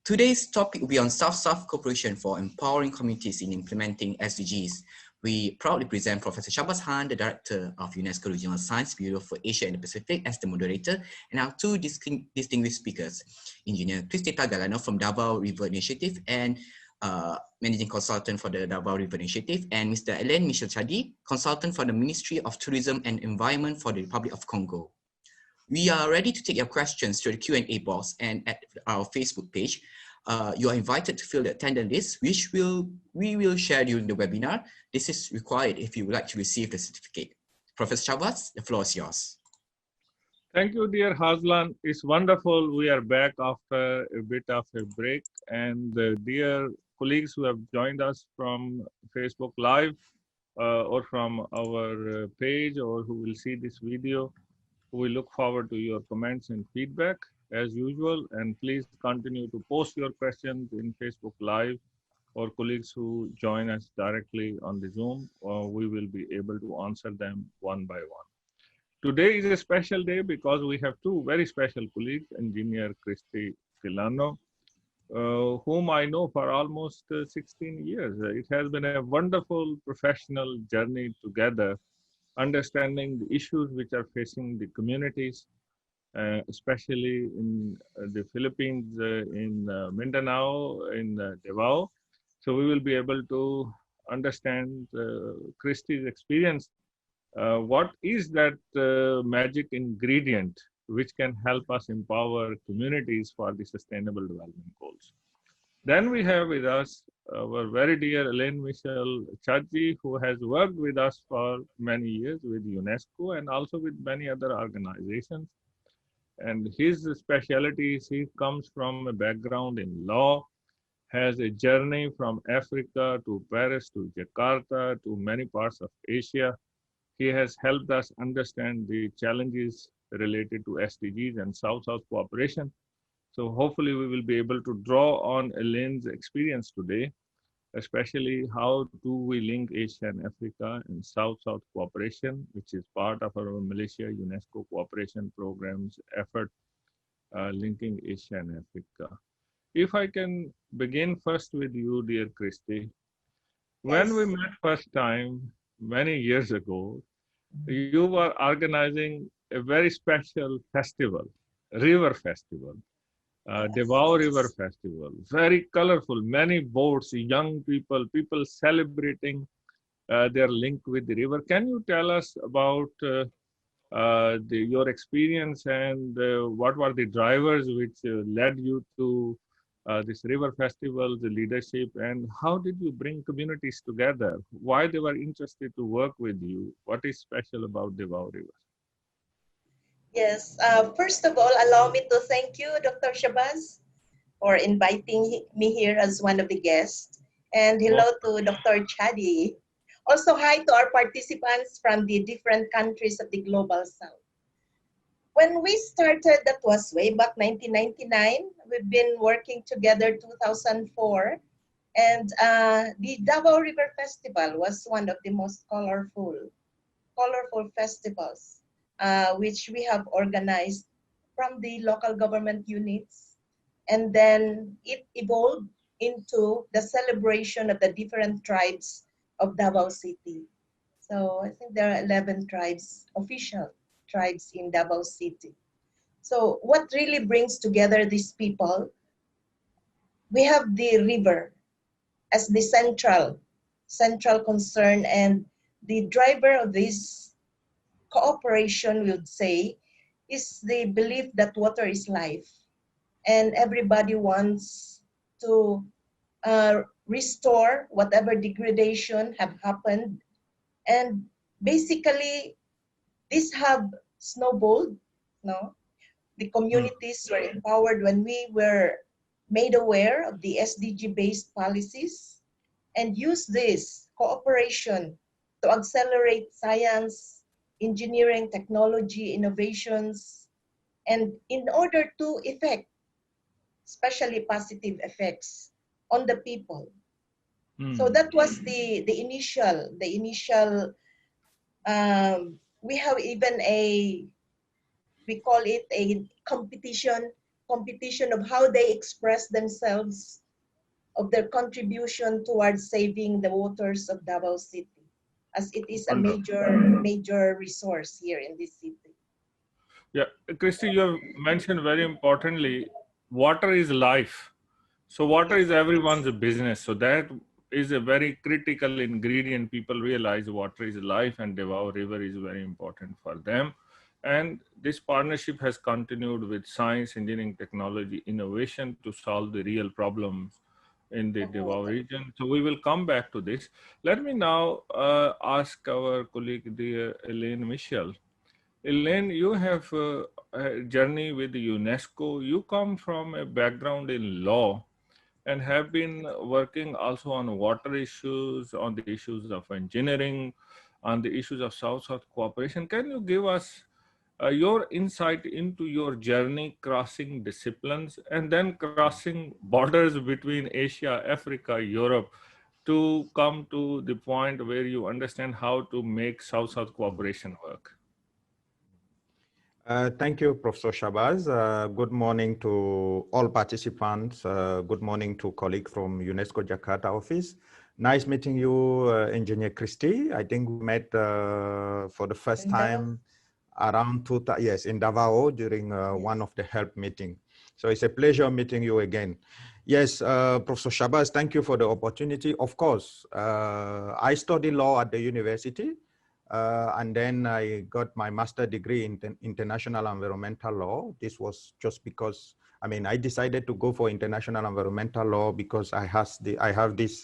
Today's topic will be on South-South cooperation for empowering communities in implementing SDGs. We proudly present Professor Shahbaz, the Director of UNESCO Regional Science Bureau for Asia and the Pacific, as the moderator, and our two distinguished speakers, Engineer Cristeta Gallano from Davao River Initiative and Managing Consultant for the Davao River Initiative, and Mr. Alain Michel Tchadie, Consultant for the Ministry of Tourism and Environment for the Republic of Congo. We are ready to take your questions through the Q&A box and at our Facebook page. You are invited to fill the attendance list, which we will share during the webinar. This is required if you would like to receive the certificate. Professor Shahbaz, the floor is yours. Thank you, dear Hazlan. It's wonderful. We are back after a bit of a break. And dear colleagues who have joined us from Facebook Live or from our page, or who will see this video, we look forward to your comments and feedback as usual. And please continue to post your questions in Facebook Live, or colleagues who join us directly on the Zoom, we will be able to answer them one by one. Today is a special day because we have two very special colleagues, Engineer Cristeta Gallano, whom I know for almost 16 years. It has been a wonderful professional journey together, understanding the issues which are facing the communities, especially in the Philippines, in Mindanao, in Davao. So we will be able to understand Christie's experience. What is that magic ingredient which can help us empower communities for the sustainable development goals? Then we have with us our very dear Alain Michel Tchadie, who has worked with us for many years with UNESCO and also with many other organizations. And his specialty is he comes from a background in law, has a journey from Africa to Paris to Jakarta to many parts of Asia. He has helped us understand the challenges related to SDGs and South-South cooperation. So hopefully we will be able to draw on Alain's experience today, especially how do we link Asia and Africa and South-South cooperation, which is part of our Malaysia UNESCO cooperation program's effort linking Asia and Africa. If I can begin first with you, dear Christy. When we met first time, many years ago, you were organizing a very special festival, river festival. Davao River Festival, very colorful, many boats, young people, people celebrating their link with the river. Can you tell us about your experience and what were the drivers which led you to this river festival, the leadership, and how did you bring communities together? Why they were interested to work with you? What is special about Davao River? Yes, first of all, allow me to thank you, Dr. Shahbaz, for inviting me here as one of the guests. And hello to Dr. Tchadie. Also, hi to our participants from the different countries of the Global South. When we started, that was way back 1999. We've been working together 2004. And the Davao River Festival was one of the most colorful festivals which we have organized from the local government units. And then it evolved into the celebration of the different tribes of Davao City. So I think there are 11 tribes, official tribes in Davao City. So what really brings together these people, we have the river as the central concern, and the driver of this cooperation, we would say, is the belief that water is life, and everybody wants to restore whatever degradation have happened. And basically, this have snowballed. No, the communities were empowered when we were made aware of the SDG-based policies and use this cooperation to accelerate science, engineering, technology, innovations, and in order to effect, especially positive effects on the people. So that was the initial, we have even we call it a competition competition of how they express themselves, of their contribution towards saving the waters of Davao City, as it is a major resource here in this city. Yeah, Christy, you have mentioned very importantly, water is life. So water is everyone's business. So that is a very critical ingredient. People realize water is life, and Davao River is very important for them. And this partnership has continued with science, engineering, technology, innovation to solve the real problems in the Davao region. So we will come back to this. Let me now ask our colleague, the Alain Michel. Elaine, you have a journey with UNESCO. You come from a background in law and have been working also on water issues, on the issues of engineering, on the issues of South-South cooperation. Can you give us your insight into your journey crossing disciplines and then crossing borders between Asia, Africa, Europe to come to the point where you understand how to make South-South cooperation work? Thank you, Professor Shahbaz. Good morning to all participants. Good morning to colleagues from UNESCO Jakarta office. Nice meeting you, Engineer Christy. I think we met for the first time around in Davao during one of the HELP meeting. So it's a pleasure meeting you again. Yes, Professor Shahbaz, thank you for the opportunity. Of course, I studied law at the university. And then I got my master's degree in international environmental law. This was just because, I mean, I decided to go for international environmental law because I have this,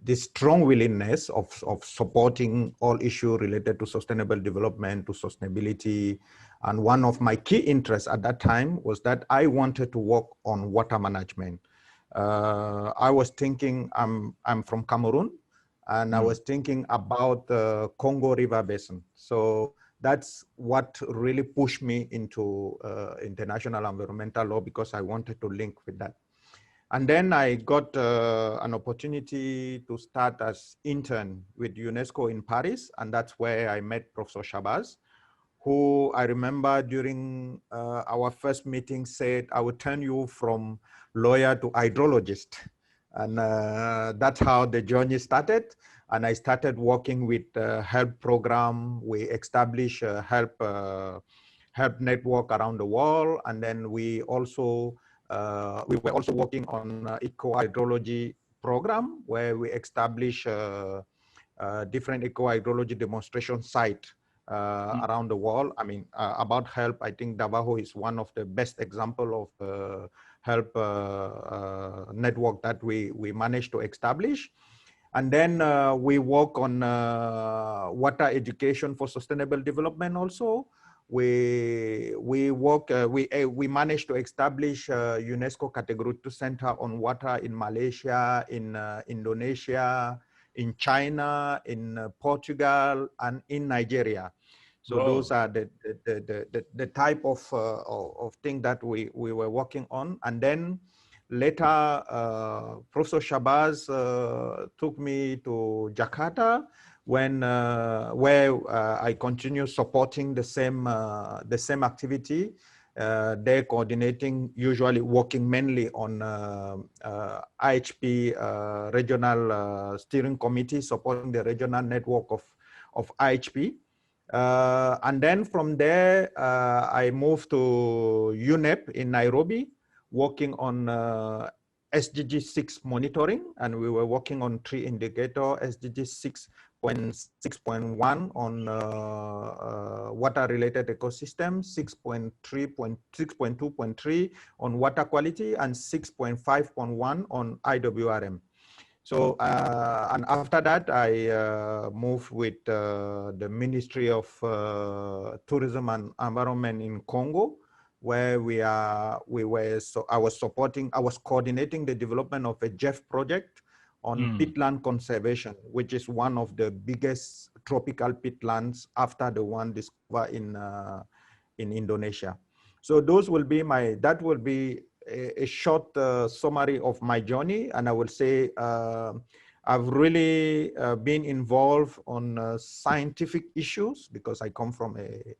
this strong willingness of supporting all issues related to sustainable development, to sustainability. And one of my key interests at that time was that I wanted to work on water management. I was thinking, I'm from Cameroon, and I was thinking about the Congo River Basin. So that's what really pushed me into international environmental law, because I wanted to link with that. And then I got an opportunity to start as intern with UNESCO in Paris. And that's where I met Professor Shahbaz, who I remember during our first meeting said, I would turn you from lawyer to hydrologist. And that's how the journey started. And I started working with HELP program. We established a HELP network around the world. And then we were also working on eco-hydrology program, where we established different eco-hydrology demonstration sites around the world. I mean, about HELP, I think Davao is one of the best example of HELP network that we managed to establish. And then we work on water education for sustainable development also. We managed to establish UNESCO Category 2 Center on water in Malaysia, in Indonesia, in China, in Portugal, and in Nigeria. So those are the type of thing that we were working on. And then later, Professor Shahbaz took me to Jakarta, when where I continue supporting the same activity. They're coordinating, usually working mainly on IHP regional steering committee, supporting the regional network of IHP. And then from there, I moved to UNEP in Nairobi, working on SDG 6 monitoring, and we were working on 3 indicators: SDG 6.6.1 on water-related ecosystem, 6.2.3 on water quality, and 6.5.1 on IWRM. So, and after that, I moved with the Ministry of Tourism and Environment in Congo, where I was coordinating the development of a JEF project on peatland conservation, which is one of the biggest tropical peatlands after the one discovered in Indonesia. So those will be that will be a short summary of my journey. And I will say I've really been involved on scientific issues, because I come from a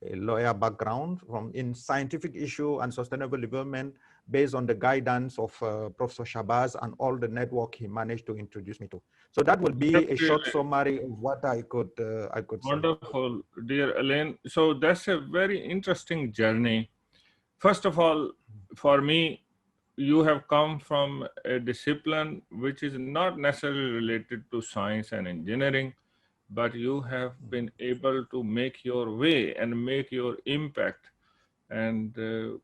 a lawyer background from in scientific issue and sustainable development based on the guidance of Professor Shahbaz and all the network he managed to introduce me to. So that will be a short summary of what I could say. Wonderful, dear Alain. So that's a very interesting journey. First of all, for me, you have come from a discipline which is not necessarily related to science and engineering, but you have been able to make your way and make your impact. And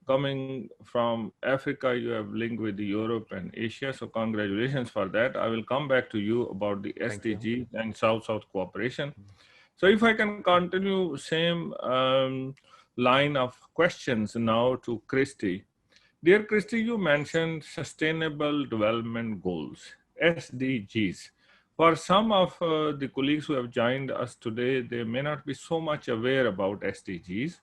coming from Africa, you have linked with Europe and Asia. So congratulations for that. I will come back to you about the SDGs and South-South cooperation. So if I can continue same line of questions now to Christy. Dear Christy, you mentioned Sustainable Development Goals, SDGs. For some of the colleagues who have joined us today, they may not be so much aware about SDGs.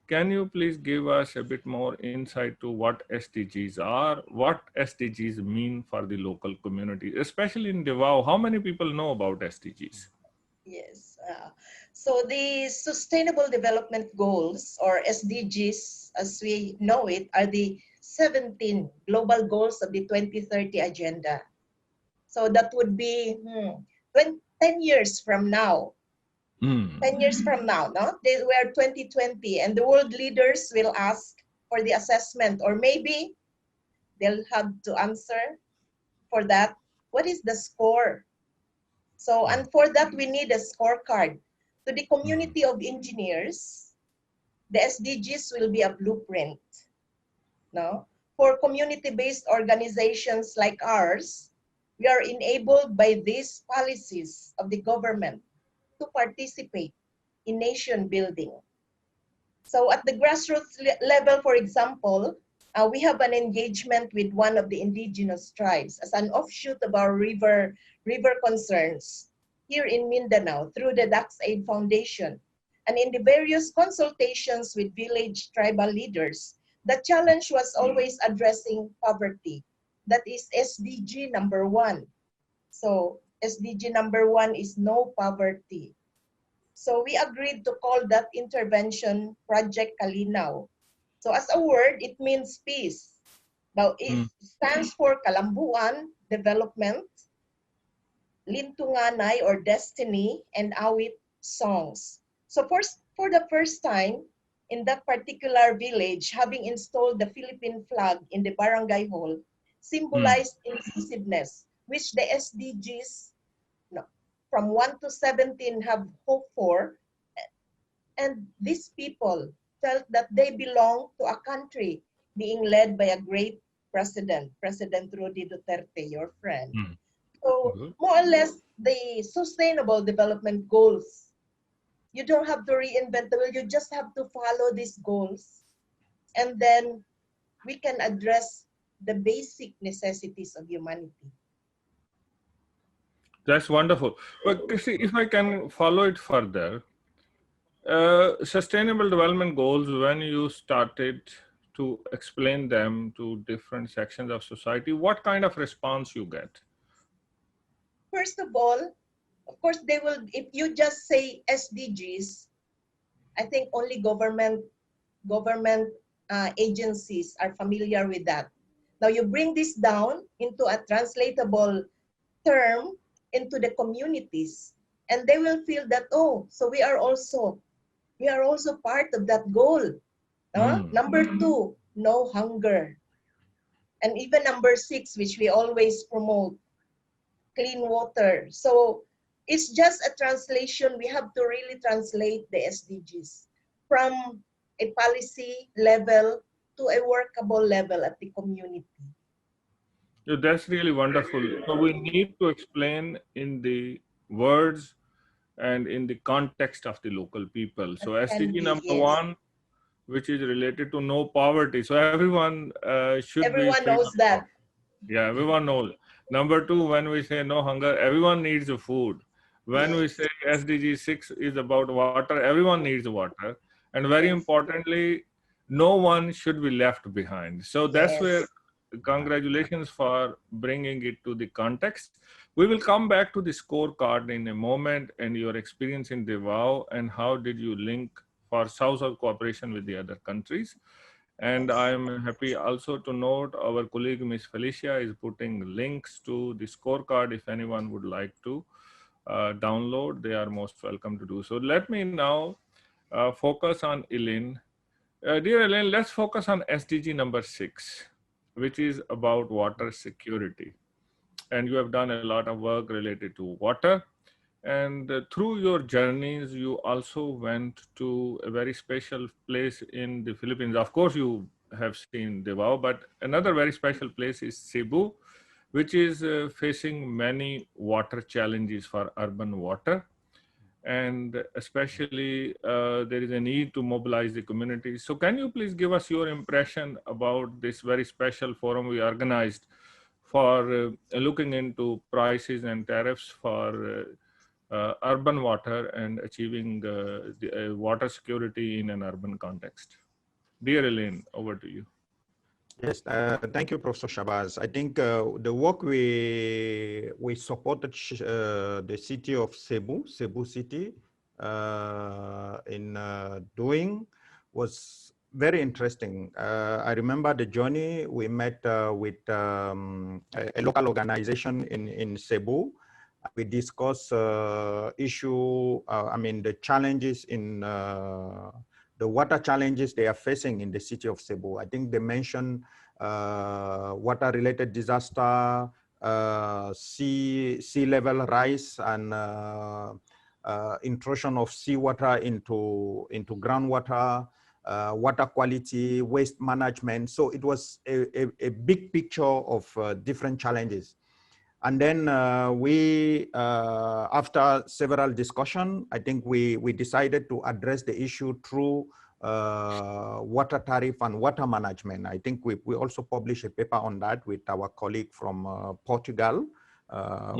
Can you please give us a bit more insight to what SDGs are, what SDGs mean for the local community, especially in Davao? How many people know about SDGs? Yes. So the Sustainable Development Goals, or SDGs as we know it, are the 17 global goals of the 2030 Agenda. So that would be 10 years from now. 10 years from now, no? They were 2020, and the world leaders will ask for the assessment, or maybe they'll have to answer for that. What is the score? So, and for that, we need a scorecard. To the community of engineers, the SDGs will be a blueprint. No? For community-based organizations like ours, we are enabled by these policies of the government to participate in nation building. So at the grassroots level, for example, we have an engagement with one of the indigenous tribes as an offshoot of our river concerns here in Mindanao through the Ducks Aid Foundation. And in the various consultations with village tribal leaders, the challenge was always addressing poverty. That is SDG number 1. So SDG number 1 is no poverty. So we agreed to call that intervention Project Kalinaw. So as a word, it means peace. Now it stands for Kalambuan, development, Lintunganay or destiny, and Awit, songs. So for the first time in that particular village, having installed the Philippine flag in the barangay hall, symbolized inclusiveness, which the SDGs from 1 to 17 have hoped for. And these people felt that they belong to a country being led by a great president, President Rudy Duterte, your friend. So more or less, the Sustainable Development Goals, you don't have to reinvent the wheel, you just have to follow these goals. And then we can address the basic necessities of humanity. That's wonderful. But see, if I can follow it further, Sustainable Development Goals, when you started to explain them to different sections of society, what kind of response you get? First of all, of course, they will, if you just say SDGs, I think only government agencies are familiar with that. Now you bring this down into a translatable term into the communities, and they will feel that, oh, so we are also part of that goal. Number 2, no hunger. And even number 6, which we always promote, clean water. So it's just a translation. We have to really translate the SDGs from a policy level to a workable level at the community. Yeah, that's really wonderful. So we need to explain in the words and in the context of the local people. So SDG number 1, which is related to no poverty. So everyone should everyone knows that. Yeah, everyone knows. Number 2, when we say no hunger, everyone needs food. When we say SDG 6 is about water, everyone needs water. And very importantly, no one should be left behind. So that's where, congratulations for bringing it to the context. We will come back to the scorecard in a moment and your experience in Davao and how did you link for South-South cooperation with the other countries. And I am happy also to note our colleague Ms. Felicia is putting links to the scorecard. If anyone would like to download, they are most welcome to do so. Let me now focus on Alain. Dear Alain, let's focus on SDG number 6, which is about water security. And you have done a lot of work related to water. And through your journeys, you also went to a very special place in the Philippines. Of course, you have seen Davao, but another very special place is Cebu, which is facing many water challenges for urban water. And especially there is a need to mobilize the community. So can you please give us your impression about this very special forum we organized for looking into prices and tariffs for urban water and achieving the, water security in an urban context? Dear Alain, over to you. Yes, thank you, Professor Shahbaz. I think the work we supported the city of Cebu City, in doing was very interesting. I remember the journey we met with a local organization in Cebu. We discussed the challenges in the water challenges they are facing in the city of Cebu. I think they mentioned water-related disaster, sea level rise, and intrusion of seawater into groundwater, water quality, waste management. So it was a big picture of different challenges. And then after several discussions, I think we decided to address the issue through water tariff and water management. I think we also published a paper on that with our colleague from Portugal,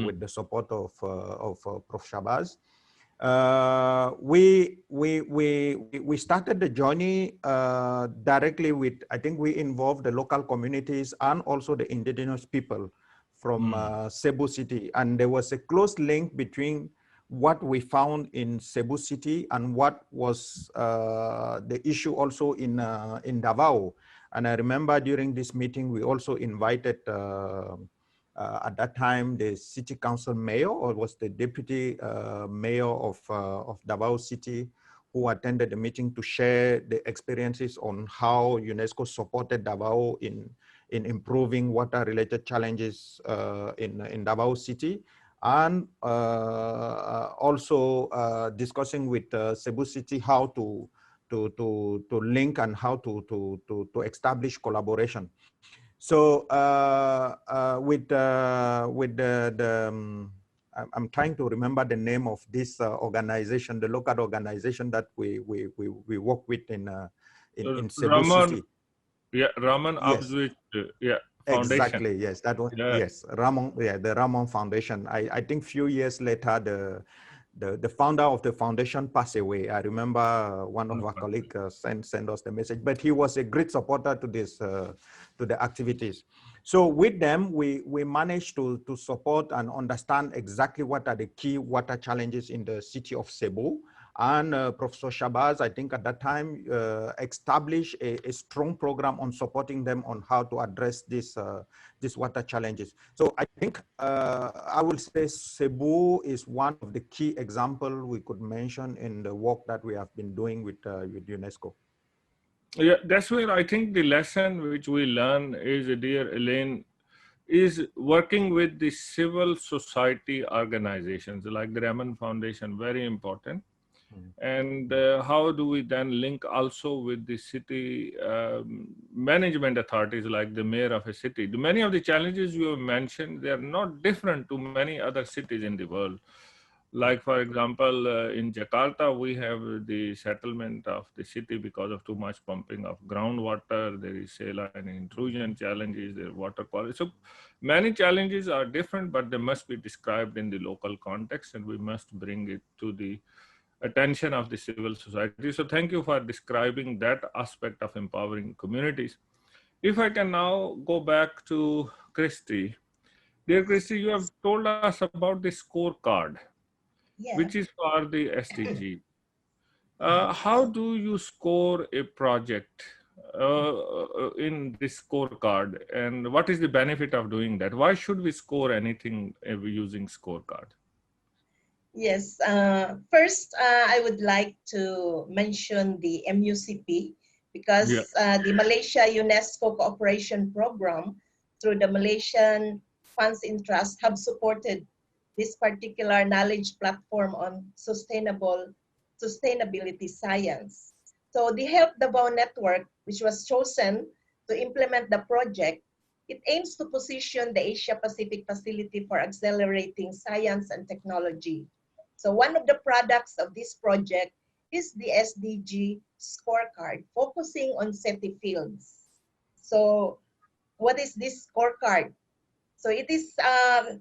with the support of Prof. Shahbaz. We started the journey directly with, I think we involved the local communities and also the indigenous people from Cebu City. And there was a close link between what we found in Cebu City and what was the issue also in Davao. And I remember during this meeting, we also invited at that time the city council mayor, or was the deputy mayor of Davao City, who attended the meeting to share the experiences on how UNESCO supported Davao in improving water-related challenges in Davao City, and also discussing with Cebu City how to link and how to establish collaboration. So I'm trying to remember the name of this organization, the local organization that we work with in Cebu City. Yeah, Raman Yes. Abdwich, yeah, Foundation. Exactly, yes, that was, yes, Ramon, yeah, the Ramon Foundation. I think few years later, the founder of the foundation passed away. I remember one of our colleagues sent us the message, but he was a great supporter to this, to the activities. So with them, we managed to support and understand exactly what are the key water challenges in the city of Cebu. And Professor Shahbaz, I think at that time, established a strong program on supporting them on how to address these water challenges. So I think I would say Cebu is one of the key examples we could mention in the work that we have been doing with UNESCO. Yeah, that's where I think the lesson which we learn is, dear Alain, is working with the civil society organizations like the Raman Foundation, very important. And how do we then link also with the city management authorities like the mayor of a city? Many of the challenges you have mentioned, they are not different to many other cities in the world. Like, for example, in Jakarta, we have the settlement of the city because of too much pumping of groundwater. There is saline intrusion challenges, there water quality. So many challenges are different, but they must be described in the local context, and we must bring it to the attention of the civil society. So thank you for describing that aspect of empowering communities. If I can now go back to Christy. Dear Christy, you have told us about the scorecard, which is for the SDG. How do you score a project in this scorecard, and what is the benefit of doing that? Why should we score anything using scorecard? Yes. First, I would like to mention the MUCP Yeah. because the Malaysia UNESCO Cooperation Program through the Malaysian Funds in Trust have supported this particular knowledge platform on sustainability science. So the Help Davao Network, which was chosen to implement the project, it aims to position the Asia Pacific Facility for accelerating science and technology. So one of the products of this project is the SDG scorecard, focusing on SETI fields. So what is this scorecard? So it is a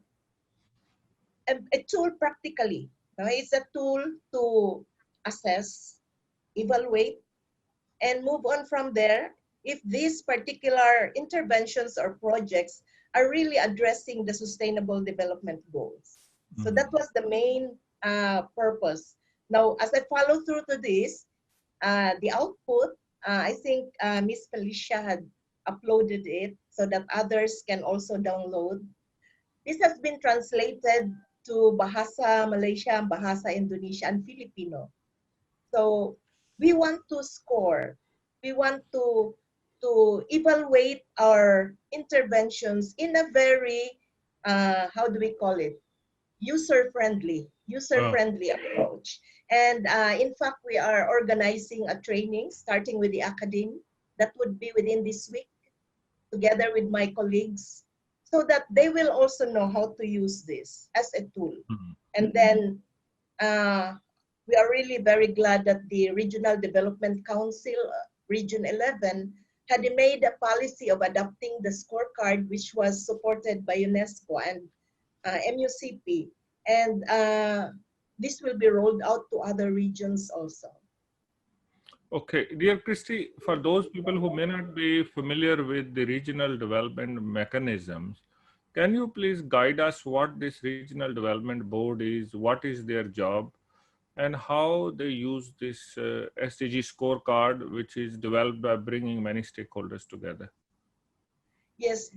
tool practically. No? It's a tool to assess, evaluate, and move on from there if these particular interventions or projects are really addressing the sustainable development goals. So that was the main purpose. Now, as I follow through to this, the output, I think Miss Felicia had uploaded it so that others can also download. This has been translated to Bahasa Malaysia, Bahasa Indonesia, and Filipino. So we want to score. We want to evaluate our interventions in a very, how do we call it? User-friendly approach. And in fact, we are organizing a training starting with the academy that would be within this week together with my colleagues so that they will also know how to use this as a tool. And then we are really very glad that the Regional Development Council, Region 11, had made a policy of adopting the scorecard, which was supported by UNESCO and MUCP. And this will be rolled out to other regions also. Okay, dear Christy, for those people who may not be familiar with the regional development mechanisms, can you please guide us what this regional development board is, what is their job, and how they use this SDG scorecard, which is developed by bringing many stakeholders together? Yes,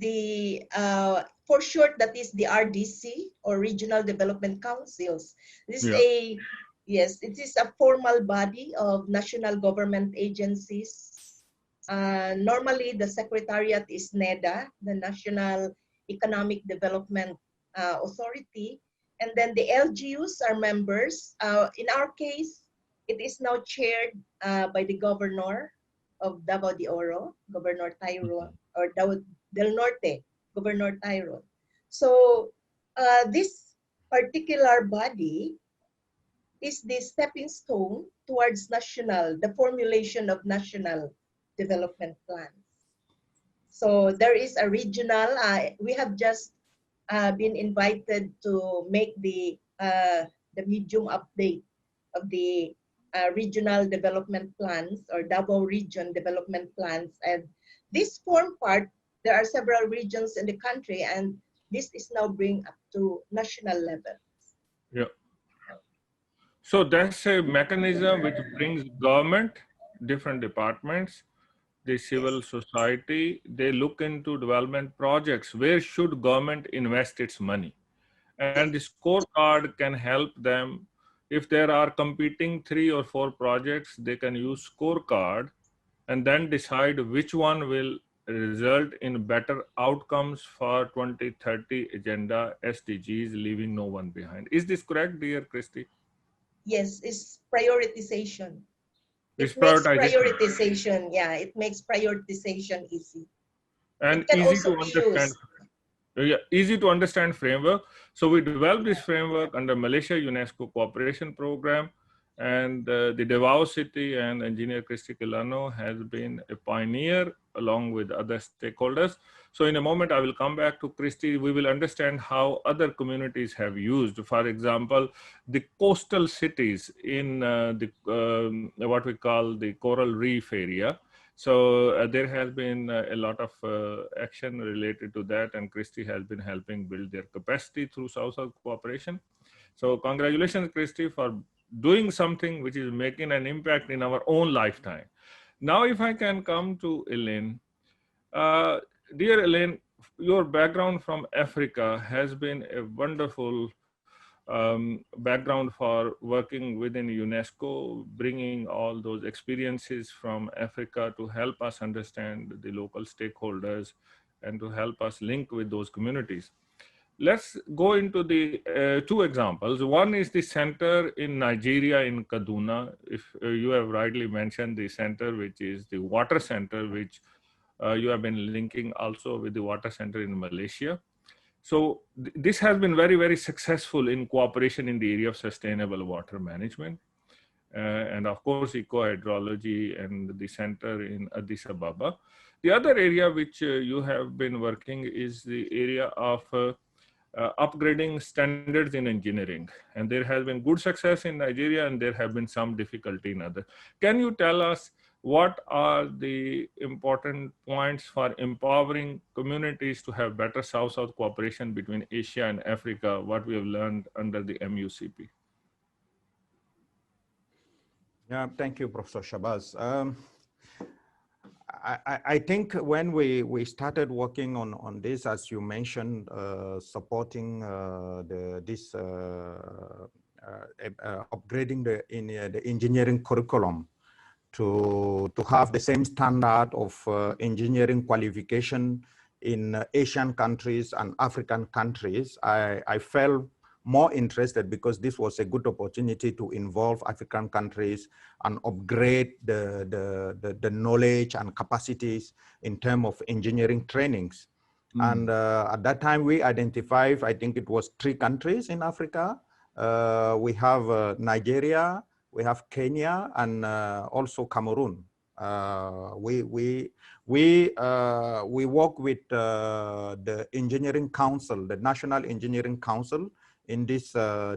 for short, that is the RDC, or Regional Development Councils. This is yes, it is a formal body of national government agencies. Normally, the secretariat is NEDA, the National Economic Development Authority, and then the LGUs are members. In our case, it is now chaired by the governor of Davao de Oro, Governor Tyrone, or Davao del Norte, Governor Tyrone. So this particular body is the stepping stone towards the formulation of national development plans. So there is a regional, we have just been invited to make the medium update of the regional development plans, or Davao region development plans. And this form part, there are several regions in the country, and this is now bring up to national level. Yeah. So that's a mechanism which brings government, different departments, the civil society, they look into development projects. Where should government invest its money? And the scorecard can help them. If there are competing 3 or 4 projects, they can use scorecard and then decide which one will result in better outcomes for 2030 agenda SDGs, leaving no one behind. Is this correct, dear Christy? Yes, it's prioritization. It's It makes prioritization, yeah, it makes prioritization easy. And easy to understand. Yeah, easy to understand framework. So we developed this framework under Malaysia UNESCO Cooperation Program, and the Davao City and engineer Gallano has been a pioneer along with other stakeholders. So in a moment, I will come back to Christy. We will understand how other communities have used, for example, the coastal cities in what we call the coral reef area. So there has been a lot of action related to that, and Christy has been helping build their capacity through South-South cooperation. So congratulations, Christy, for doing something which is making an impact in our own lifetime. Now, if I can come to Alain, uh, dear Alain, your background from Africa has been a wonderful background for working within UNESCO, bringing all those experiences from Africa to help us understand the local stakeholders and to help us link with those communities. Let's go into the two examples. One is the center in Nigeria in Kaduna. If you have rightly mentioned the center, which is the water center, which you have been linking also with the water center in Malaysia. So this has been very, very successful in cooperation in the area of sustainable water management. And of course, eco-hydrology and the center in Addis Ababa. The other area which you have been working is the area of upgrading standards in engineering. And there has been good success in Nigeria and there have been some difficulty in others. Can you tell us what are the important points for empowering communities to have better South-South cooperation between Asia and Africa, what we have learned under the MUCP? Yeah, thank you, Professor Shahbaz. I think when we started working on this, as you mentioned, supporting upgrading the engineering curriculum to have the same standard of engineering qualification in Asian countries and African countries, I felt more interested because this was a good opportunity to involve African countries and upgrade the knowledge and capacities in terms of engineering trainings. And at that time we identified, I think it was 3 countries in Africa. We have Nigeria, we have Kenya, and also Cameroon. We work with the engineering council, the National Engineering Council in these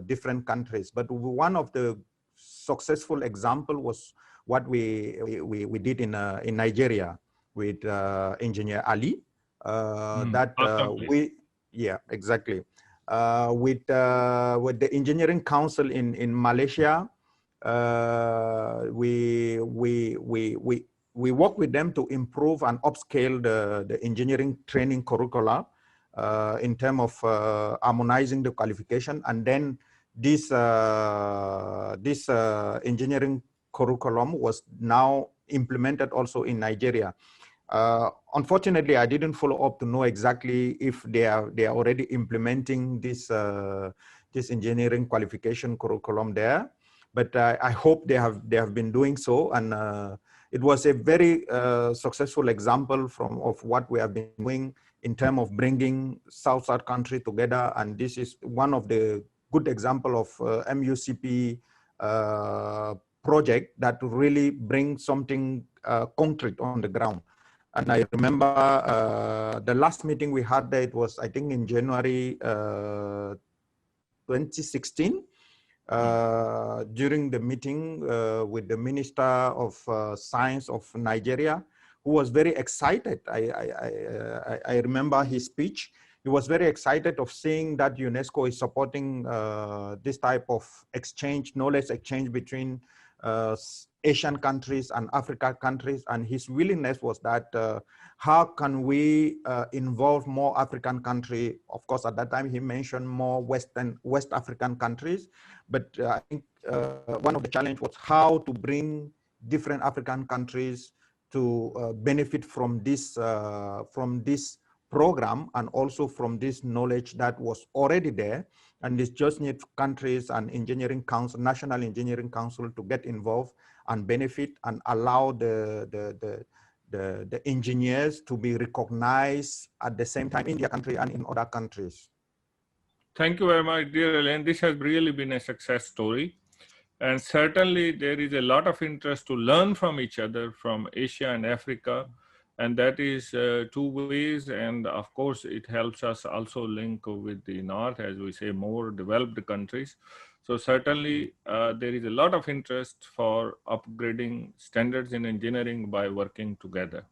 different countries. But one of the successful example was what we did in Nigeria with Engineer Ali. Yeah, exactly. With the engineering council in Malaysia, we work with them to improve and upscale the engineering training curricula in terms of harmonizing the qualification. And then this engineering curriculum was now implemented also in Nigeria. Unfortunately, I didn't follow up to know exactly if they are already implementing this engineering qualification curriculum there, but I hope they have been doing so, and it was a very successful example of what we have been doing in terms of bringing South-South country together, and this is one of the good example of MUCP project that really brings something concrete on the ground. And I remember the last meeting we had there, it was, I think, in January 2016, during the meeting with the Minister of Science of Nigeria, who was very excited. I remember his speech. He was very excited of seeing that UNESCO is supporting this type of exchange, knowledge exchange between Asian countries and African countries, and his willingness was that how can we involve more African countries? Of course, at that time he mentioned more West African countries, but I think one of the challenge was how to bring different African countries to benefit from this program and also from this knowledge that was already there. And it just needs countries and engineering council, National Engineering Council, to get involved and benefit and allow the engineers to be recognized at the same time in their country and in other countries. Thank you very much, dear Alain. This has really been a success story. And certainly there is a lot of interest to learn from each other, from Asia and Africa. And that is 2 ways. And of course, it helps us also link with the North, as we say, more developed countries. So certainly there is a lot of interest for upgrading standards in engineering by working together.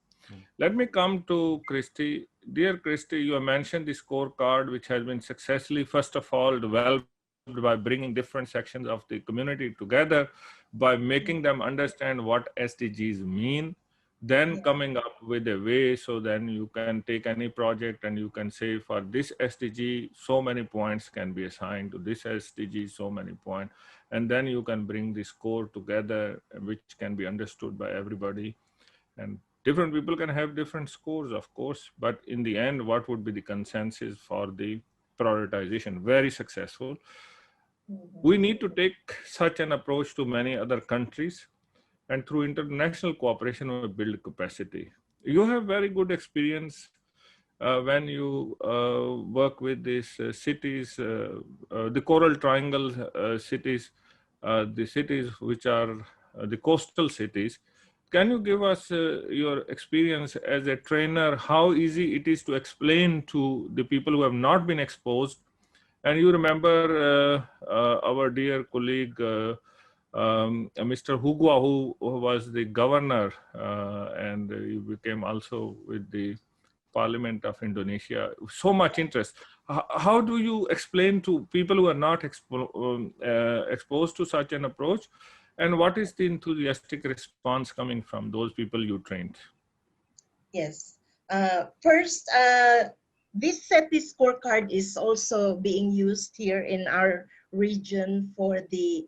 Let me come to Christy. Dear Christy, you have mentioned the scorecard, which has been successfully, first of all, developed by bringing different sections of the community together, by making them understand what SDGs mean, then coming up with a way so then you can take any project and you can say for this SDG, so many points can be assigned to this SDG, so many points, and then you can bring the score together, which can be understood by everybody. And different people can have different scores, of course, but in the end, what would be the consensus for the prioritization? Very successful. We need to take such an approach to many other countries, and through international cooperation, we build capacity. You have very good experience when you work with these cities, the Coral Triangle cities, the cities which are the coastal cities. Can you give us your experience as a trainer, how easy it is to explain to the people who have not been exposed? And you remember our dear colleague, Mr. Hugua, who was the governor, and he became also with the Parliament of Indonesia. So much interest. How do you explain to people who are not exposed to such an approach? And what is the enthusiastic response coming from those people you trained? Yes. First, this SETI scorecard is also being used here in our region for the,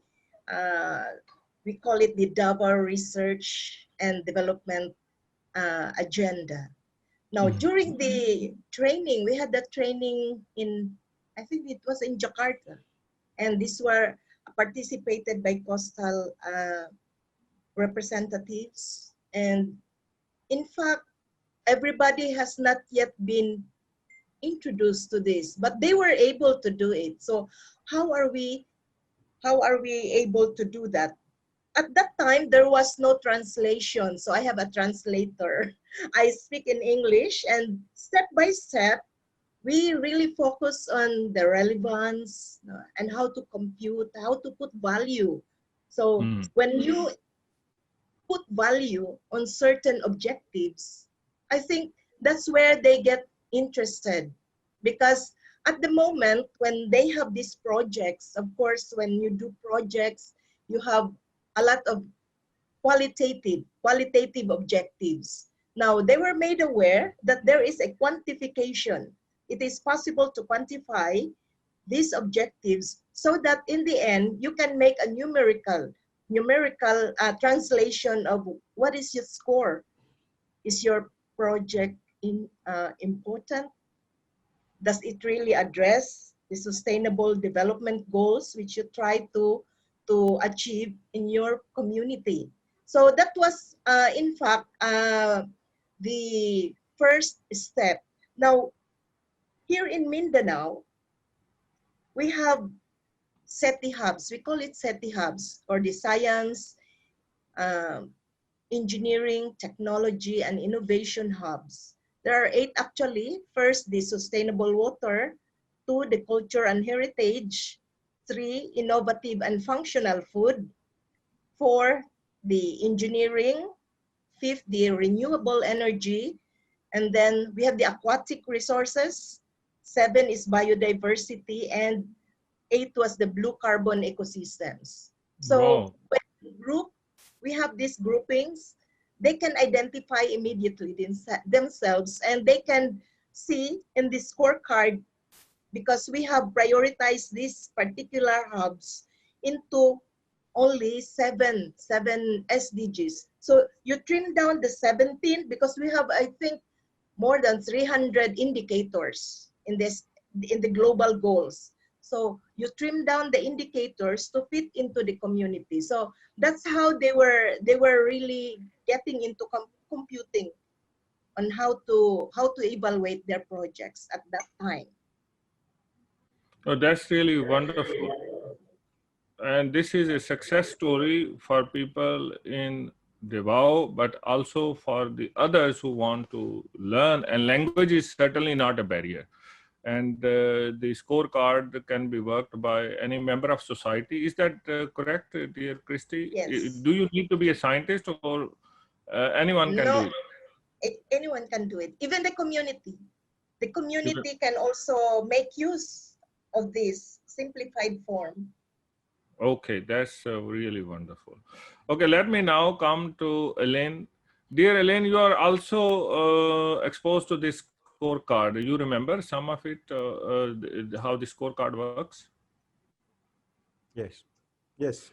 we call it the Davao Research and Development Agenda. Now, during the training, we had that training in, I think it was in Jakarta, and these were participated by coastal representatives. And in fact, everybody has not yet been introduced to this, but they were able to do it. So how are we able to do that? At that time, there was no translation. So I have a translator. I speak in English, and step by step, we really focus on the relevance and how to compute, how to put value. So when you put value on certain objectives, I think that's where they get interested. Because at the moment, when they have these projects, of course, when you do projects, you have a lot of qualitative objectives. Now, they were made aware that there is a quantification. It is possible to quantify these objectives so that in the end, you can make a numerical translation of what is your score. Is your project important? Does it really address the sustainable development goals which you try to achieve in your community? So that was, in fact, the first step. Now, here in Mindanao, we have SETI hubs. We call it SETI hubs, or the Science, Engineering, Technology, and Innovation hubs. There are 8 actually. First, the sustainable water. 2, the culture and heritage. 3, innovative and functional food. 4, the engineering. 5th, the renewable energy. And then we have the aquatic resources. 7 is biodiversity. And 8 was the blue carbon ecosystems. So when we have these groupings, they can identify immediately themselves, and they can see in the scorecard, because we have prioritized these particular hubs into only seven SDGs. So you trim down the 17 because we have, I think, more than 300 indicators in the global goals. So you trim down the indicators to fit into the community. So that's how they were really getting into computing on how to evaluate their projects at that time. Oh, that's really wonderful. And this is a success story for people in Davao, but also for the others who want to learn. And language is certainly not a barrier. And the scorecard can be worked by any member of society. Is that correct, dear Christy? Yes. Do you need to be a scientist, or anyone can do it? Anyone can do it. Even the community. The community can also make use of this simplified form. Okay, that's really wonderful. Okay, let me now come to Alain. Dear Alain, you are also exposed to this scorecard. You remember some of it, how the scorecard works? Yes. Yes.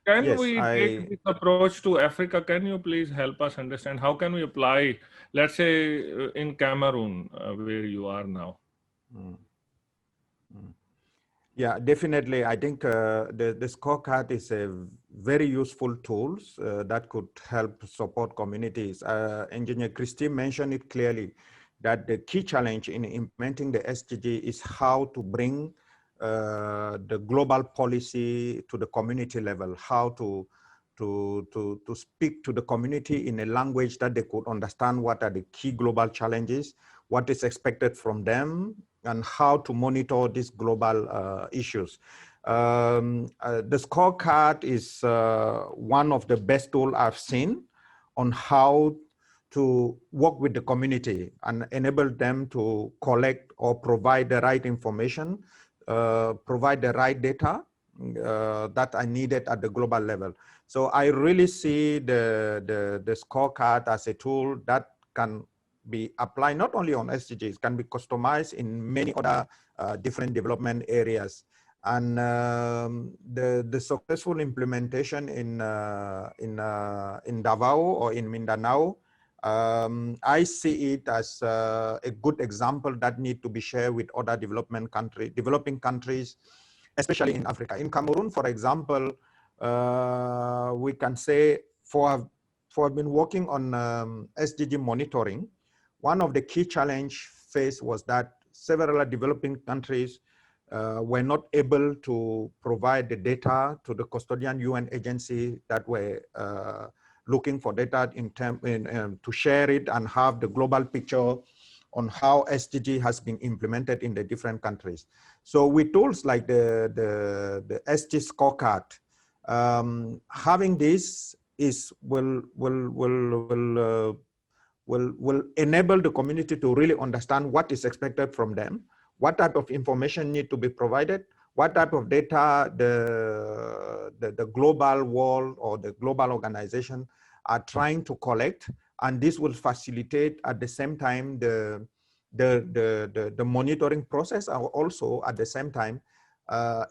Can Yes, we take this approach to Africa? Can you please help us understand how can we apply, let's say, in Cameroon, where you are now? Mm, mm. Yeah, definitely. I think the scorecard is a very useful tool that could help support communities. Engineer Christine mentioned it clearly that the key challenge in implementing the SDG is how to bring the global policy to the community level, how to speak to the community in a language that they could understand what are the key global challenges, what is expected from them, and how to monitor these global issues. The scorecard is one of the best tools I've seen on how to work with the community and enable them to collect or provide the right information, provide the right data that are needed at the global level. So I really see the scorecard as a tool that can be applied not only on SDGs, can be customized in many other different development areas. And the successful implementation in Davao or in Mindanao, I see it as a good example that need to be shared with other developing countries, especially in Africa. In Cameroon, for example, we can say for been working on SDG monitoring, one of the key challenge faced was that several developing countries were not able to provide the data to the custodian UN agency that were looking for data to share it and have the global picture on how SDG has been implemented in the different countries. So with tools like the SG scorecard, having this will enable the community to really understand what is expected from them, what type of information need to be provided, what type of data the global world or the global organization are trying to collect, and this will facilitate at the same time the monitoring process, and also at the same time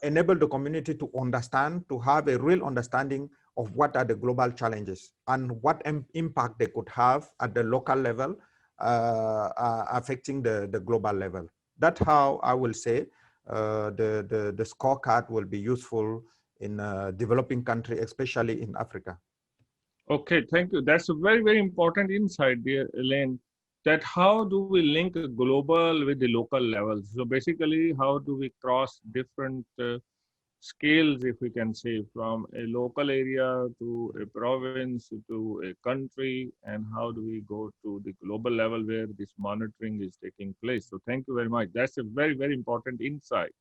enable the community to understand, to have a real understanding of what are the global challenges and what impact they could have at the local level affecting the global level. That's how I will say the scorecard will be useful in developing country, especially in Africa. Okay, thank you. That's a very, very important insight, dear Elaine, that how do we link global with the local levels? So basically, how do we cross different scales, if we can say, from a local area to a province to a country, and how do we go to the global level where this monitoring is taking place? So thank you very much. That's a very, very important insight.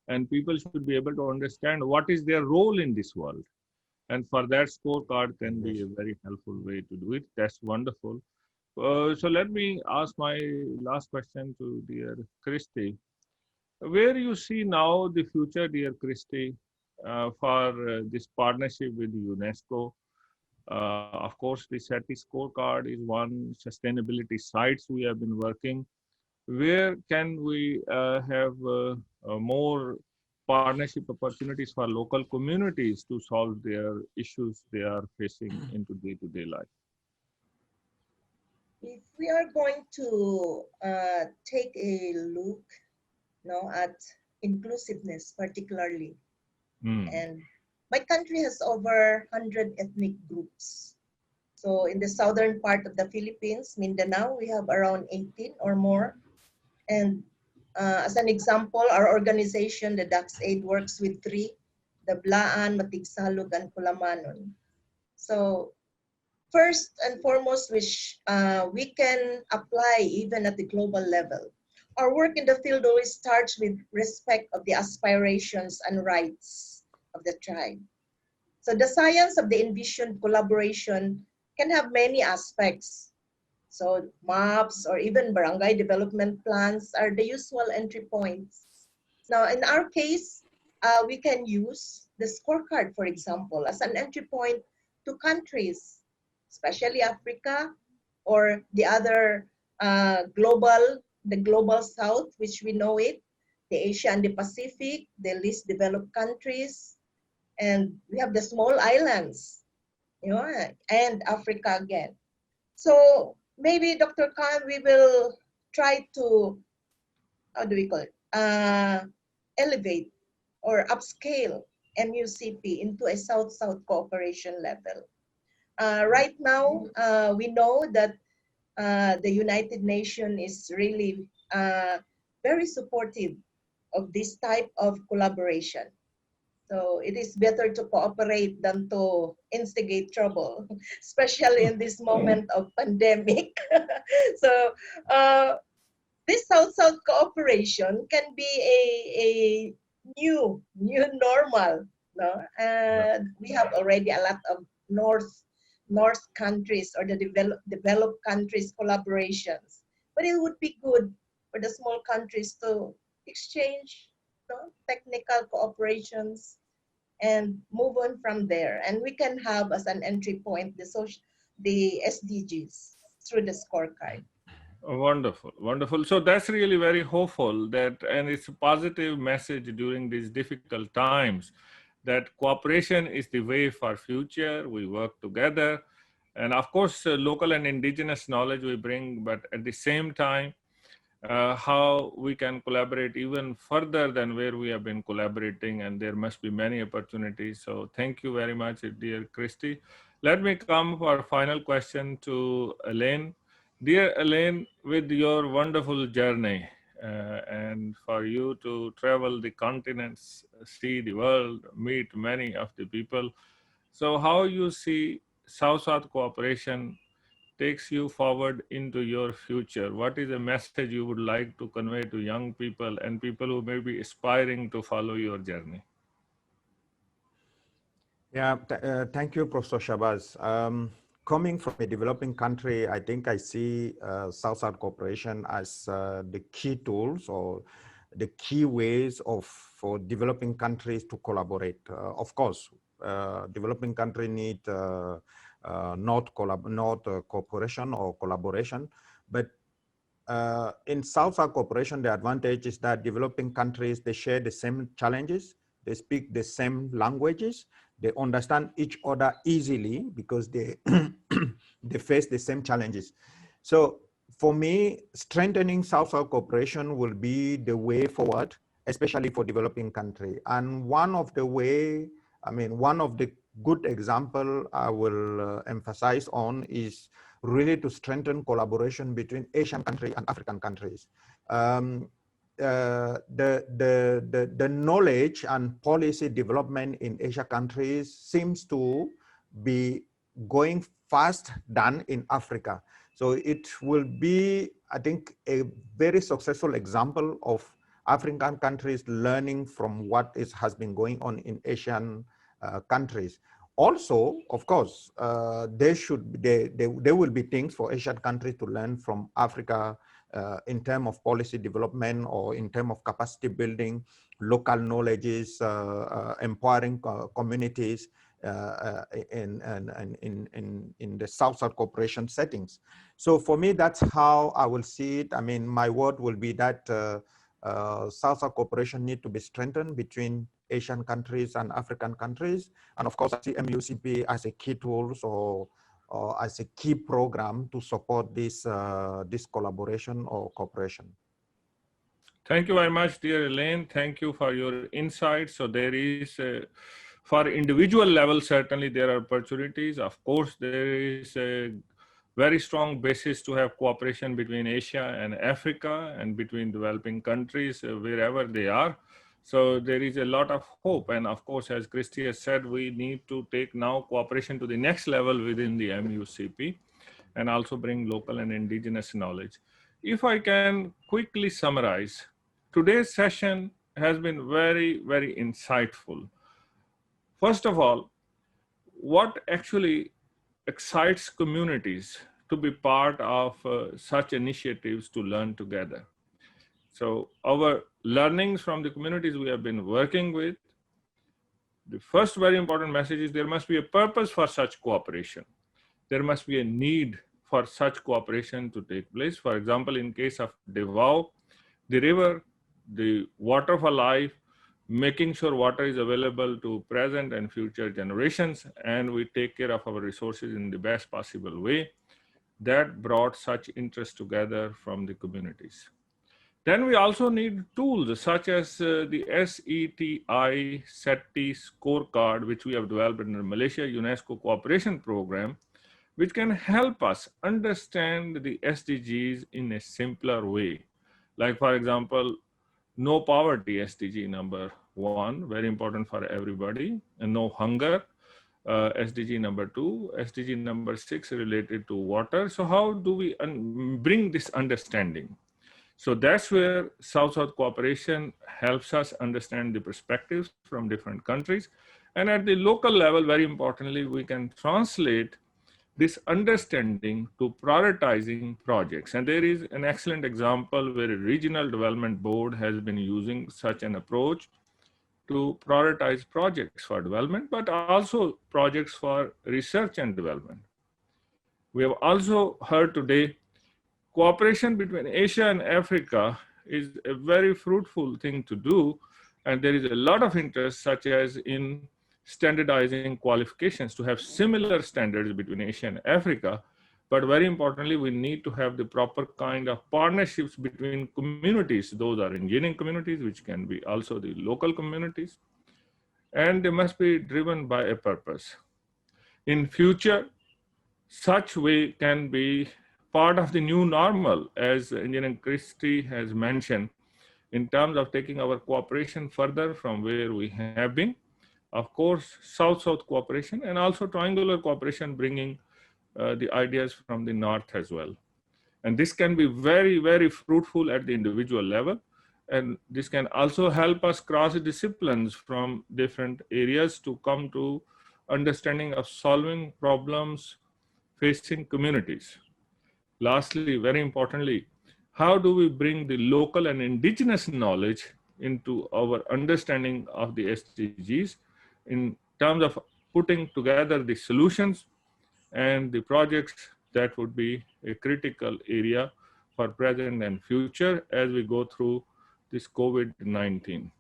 And people should be able to understand what is their role in this world. And for that, scorecard can be a very helpful way to do it. That's wonderful. So let me ask my last question to dear Christy. Where you see now the future, dear Christy, for this partnership with UNESCO? Of course, the SETI scorecard is one sustainability sites we have been working. Where can we have more partnership opportunities for local communities to solve their issues they are facing into day-to-day life? If we are going to take a look at inclusiveness particularly, and my country has over 100 ethnic groups. So in the southern part of the Philippines, Mindanao, we have around 18 or more. And as an example, our organization, the DAX-Aid, works with 3, the Blaan, Matigsalug, and Kulamanon. So first and foremost, which we can apply even at the global level. Our work in the field always starts with respect of the aspirations and rights of the tribe. So the science of the envisioned collaboration can have many aspects. So maps or even barangay development plans are the usual entry points. Now, in our case, we can use the scorecard, for example, as an entry point to countries, especially Africa or the other the global south, which we know it, the Asia and the Pacific, the least developed countries, and we have the small islands, you know, and Africa again. So maybe Dr. Khan, we will try to, how do we call it, elevate or upscale MUCP into a South-South cooperation level. Right now, we know that the United Nations is really very supportive of this type of collaboration. So it is better to cooperate than to instigate trouble, especially in this moment of pandemic. So this South-South cooperation can be a new normal. No? We have already a lot of North countries or the developed countries collaborations. But it would be good for the small countries to exchange technical cooperations and move on from there. And we can have as an entry point the SDGs through the scorecard. Wonderful, wonderful. So that's really very hopeful that, and it's a positive message during these difficult times, that cooperation is the way for future. We work together, and of course, local and indigenous knowledge we bring, but at the same time, how we can collaborate even further than where we have been collaborating, and there must be many opportunities. So thank you very much, dear Christy. Let me come for a final question to Alain. Dear Alain, with your wonderful journey and for you to travel the continents, see the world, meet many of the people, so how you see South-South cooperation takes you forward into your future? What is a message you would like to convey to young people and people who may be aspiring to follow your journey? Yeah, thank you, Professor Shahbaz. Coming from a developing country, I think I see South-South cooperation as the key tools or the key ways for developing countries to collaborate. Of course, developing countries need not cooperation or collaboration, but in South-South cooperation, the advantage is that developing countries, they share the same challenges, they speak the same languages, they understand each other easily because they they face the same challenges. So for me, strengthening South-South cooperation will be the way forward, especially for developing country. And one of the good example I will emphasize on is really to strengthen collaboration between Asian countries and African countries. The knowledge and policy development in Asia countries seems to be going fast than in Africa. So it will be, I think, a very successful example of African countries learning from what has been going on in Asian countries. Also, of course, there will be things for Asian countries to learn from Africa in terms of policy development or in terms of capacity building, local knowledges, empowering communities in the South-South cooperation settings. So for me, that's how I will see it. I mean, my word will be that South-South cooperation need to be strengthened between Asian countries and African countries. And of course, I see MUCP as a key tool or as a key program to support this, this collaboration or cooperation. Thank you very much, dear Alain. Thank you for your insights. So there is, for individual level, certainly there are opportunities. Of course, there is a very strong basis to have cooperation between Asia and Africa and between developing countries wherever they are. So there is a lot of hope. And of course, as Christy has said, we need to take now cooperation to the next level within the MUCP and also bring local and indigenous knowledge. If I can quickly summarize, today's session has been very, very insightful. First of all, what actually excites communities to be part of such initiatives to learn together? So our learnings from the communities we have been working with, the first very important message is there must be a purpose for such cooperation. There must be a need for such cooperation to take place. For example, in case of Davao, the river, the water for life, making sure water is available to present and future generations, and we take care of our resources in the best possible way. That brought such interest together from the communities. Then we also need tools such as the SETI scorecard, which we have developed in the Malaysia UNESCO cooperation program, which can help us understand the SDGs in a simpler way. Like, for example, no poverty, SDG number 1, very important for everybody, and no hunger, SDG number 2, SDG number 6 related to water. So how do we bring this understanding? So that's where South-South cooperation helps us understand the perspectives from different countries. And at the local level, very importantly, we can translate this understanding to prioritizing projects. And there is an excellent example where a regional development board has been using such an approach to prioritize projects for development, but also projects for research and development. We have also heard today cooperation between Asia and Africa is a very fruitful thing to do, and there is a lot of interest, such as in standardizing qualifications to have similar standards between Asia and Africa. But very importantly, we need to have the proper kind of partnerships between communities. Those are engineering communities, which can be also the local communities, and they must be driven by a purpose. In future, such way can be part of the new normal, as Engineer Christie has mentioned, in terms of taking our cooperation further from where we have been. Of course, South-South cooperation and also triangular cooperation, bringing the ideas from the North as well. And this can be very, very fruitful at the individual level. And this can also help us cross disciplines from different areas to come to understanding of solving problems facing communities. Lastly, very importantly, how do we bring the local and indigenous knowledge into our understanding of the SDGs in terms of putting together the solutions and the projects that would be a critical area for present and future as we go through this COVID-19.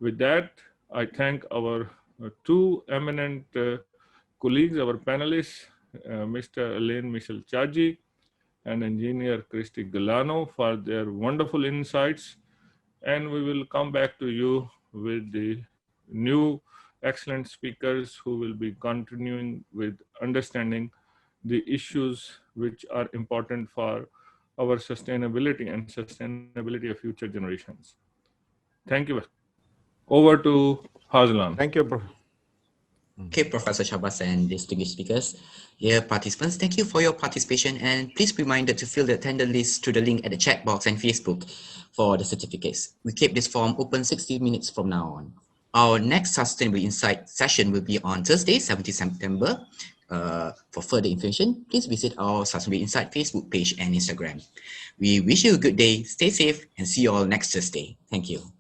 With that, I thank our two eminent colleagues, our panelists, Mr. Alain Michel Tchadie and Engineer Christy Gallano, for their wonderful insights. And we will come back to you with the new excellent speakers who will be continuing with understanding the issues which are important for our sustainability and sustainability of future generations. Thank you. Over to Hazlan. Thank you, Prof. Okay, Professor Shahbaz and distinguished speakers. Dear participants, thank you for your participation, and please be reminded to fill the attendance list through the link at the chat box and Facebook for the certificates. We keep this form open 60 minutes from now on. Our next Sustainable Insight session will be on Thursday, 17 September. For further information, please visit our Sustainable Insight Facebook page and Instagram. We wish you a good day, stay safe, and see you all next Thursday. Thank you.